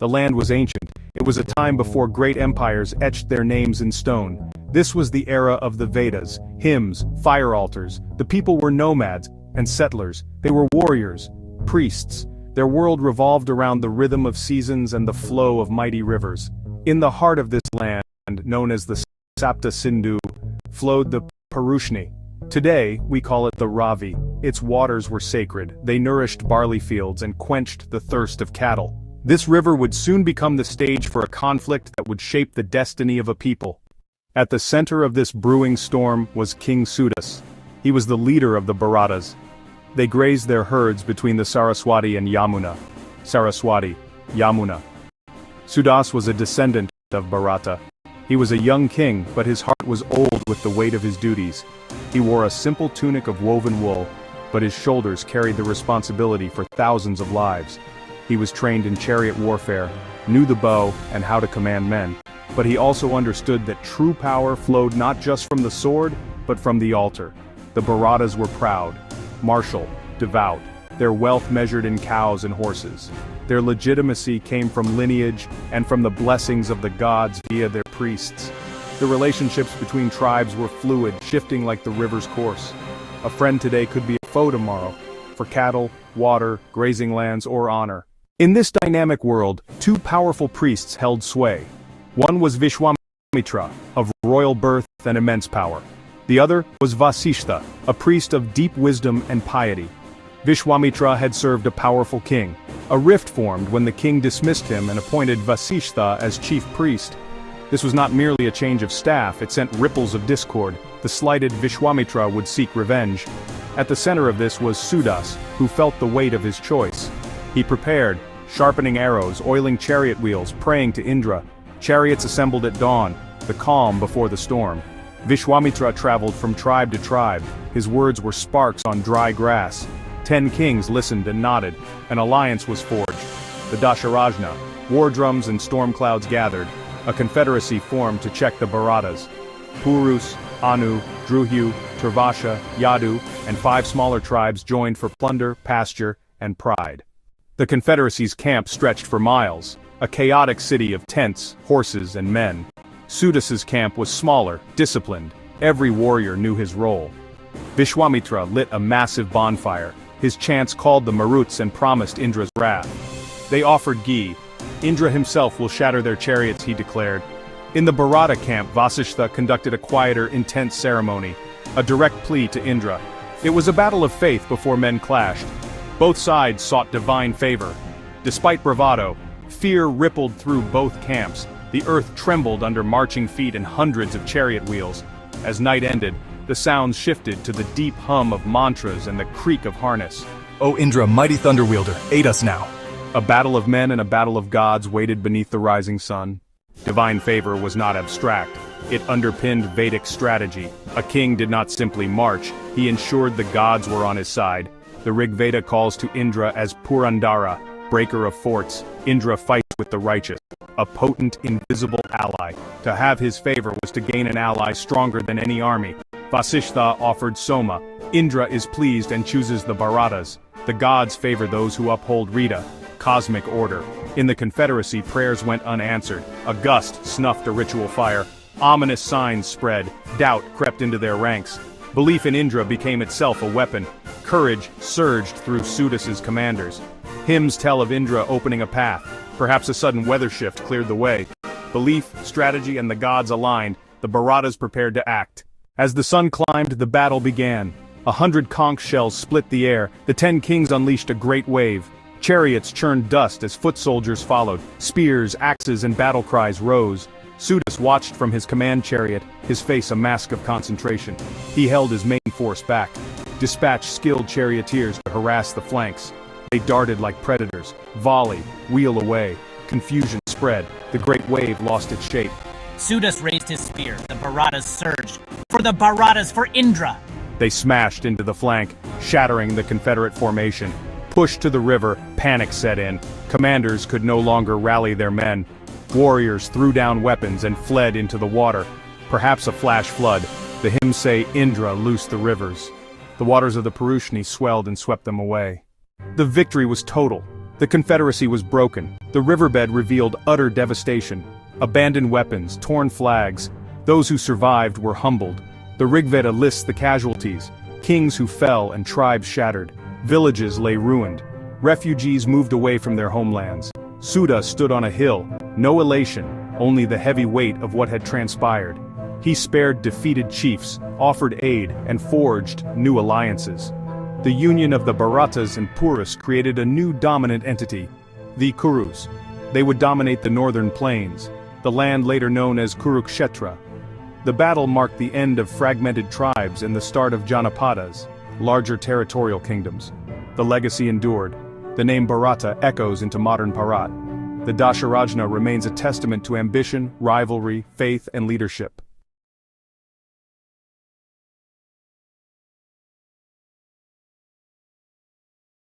The land was ancient. It was a time before great empires etched their names in stone. This was the era of the Vedas, hymns, fire altars. The people were nomads and settlers. They were warriors, priests. Their world revolved around the rhythm of seasons and the flow of mighty rivers. In the heart of this land, known as the Sapta Sindhu, flowed the Parushni. Today, we call it the Ravi. Its waters were sacred. They nourished barley fields and quenched the thirst of cattle. This river would soon become the stage for a conflict that would shape the destiny of a people. At the center of this brewing storm was King Sudas. He was the leader of the Bharatas. They grazed their herds between the Saraswati and Yamuna. Saraswati, Yamuna. Sudas was a descendant of Bharata. He was a young king, but his heart was old with the weight of his duties. He wore a simple tunic of woven wool, but his shoulders carried the responsibility for thousands of lives. He was trained in chariot warfare, knew the bow and how to command men, but he also understood that true power flowed not just from the sword, but from the altar. The Bharatas were proud, martial, devout, their wealth measured in cows and horses. Their legitimacy came from lineage and from the blessings of the gods via their priests. The relationships between tribes were fluid, shifting like the river's course. A friend today could be a foe tomorrow, for cattle, water, grazing lands, or honor. In this dynamic world, two powerful priests held sway. One was Vishwamitra, of royal birth and immense power. The other was Vasishtha, a priest of deep wisdom and piety. Vishwamitra had served a powerful king. A rift formed when the king dismissed him and appointed Vasishtha as chief priest. This was not merely a change of staff, it sent ripples of discord. The slighted Vishwamitra would seek revenge. At the center of this was Sudas, who felt the weight of his choice. He prepared, sharpening arrows, oiling chariot wheels, praying to Indra. Chariots assembled at dawn, the calm before the storm. Vishwamitra traveled from tribe to tribe. His words were sparks on dry grass. 10 kings listened and nodded. An alliance was forged. The Dasarajna, war drums and storm clouds gathered. A confederacy formed to check the Bharatas. Purus, Anu, Druhu, Turvasha, Yadu, and 5 smaller tribes joined for plunder, pasture, and pride. The confederacy's camp stretched for miles, a chaotic city of tents, horses, and men. Sudas's camp was smaller, disciplined. Every warrior knew his role. Vishwamitra lit a massive bonfire. His chants called the Maruts and promised Indra's wrath. They offered ghee. Indra himself will shatter their chariots, he declared. In the Bharata camp, Vasishtha conducted a quieter, intense ceremony, a direct plea to Indra. It was a battle of faith before men clashed. Both sides sought divine favor. Despite bravado, fear rippled through both camps. The earth trembled under marching feet and hundreds of chariot wheels. As night ended, the sounds shifted to the deep hum of mantras and the creak of harness. O Indra, mighty thunder wielder, aid us now. A battle of men and a battle of gods waited beneath the rising sun. Divine favor was not abstract. It underpinned Vedic strategy. A king did not simply march, he ensured the gods were on his side. The Rig Veda calls to Indra as Purandara, breaker of forts. Indra fights with the righteous, a potent, invisible ally. To have his favor was to gain an ally stronger than any army. Vasishtha offered Soma. Indra is pleased and chooses the Bharatas. The gods favor those who uphold Rita, cosmic order. In the confederacy, prayers went unanswered. A gust snuffed a ritual fire. Ominous signs spread. Doubt crept into their ranks. Belief in Indra became itself a weapon. Courage surged through Sudas's commanders. Hymns tell of Indra opening a path. Perhaps a sudden weather shift cleared the way. Belief, strategy, and the gods aligned. The Bharatas prepared to act. As the sun climbed, the battle began. 100 conch shells split the air. The 10 kings unleashed a great wave. Chariots churned dust as foot soldiers followed. Spears, axes, and battle cries rose. Sudas watched from his command chariot, his face a mask of concentration. He held his main force back. Dispatched skilled charioteers to harass the flanks. They darted like predators. Volley, wheel away. Confusion spread. The great wave lost its shape. Sudas raised his spear. The Bharatas surged. For the Bharatas, for Indra! They smashed into the flank, shattering the Confederate formation. Pushed to the river, panic set in. Commanders could no longer rally their men. Warriors threw down weapons and fled into the water. Perhaps a flash flood. The hymns say Indra loosed the rivers. The waters of the Parushni swelled and swept them away. The victory was total. The confederacy was broken. The riverbed revealed utter devastation. Abandoned weapons, torn flags. Those who survived were humbled. The Rigveda lists the casualties: kings who fell and tribes shattered. Villages lay ruined. Refugees moved away from their homelands. Suda stood on a hill, no elation, only the heavy weight of what had transpired. He spared defeated chiefs, offered aid, and forged new alliances. The union of the Bharatas and Purus created a new dominant entity, the Kurus. They would dominate the northern plains, the land later known as Kurukshetra. The battle marked the end of fragmented tribes and the start of Janapadas, larger territorial kingdoms. The legacy endured. The name Bharata echoes into modern Bharat. The Dasarajna remains a testament to ambition, rivalry, faith, and leadership.